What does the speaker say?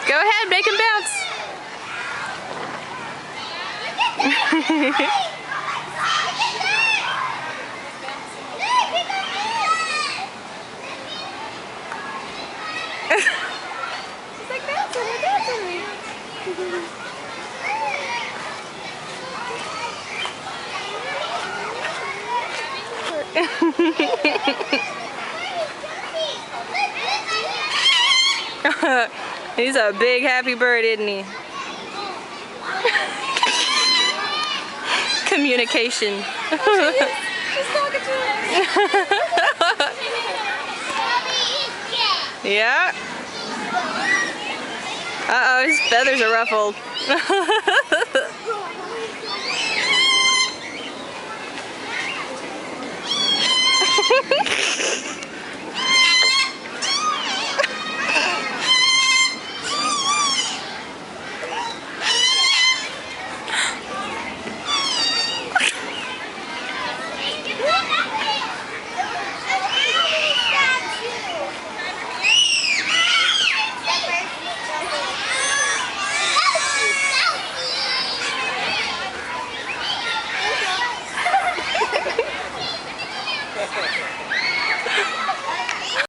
Go ahead, make him bounce. She's like, bouncing, we're bouncing. He's a big happy bird, isn't he? Communication. She's talking to us. Yeah. Uh-oh, his feathers are ruffled.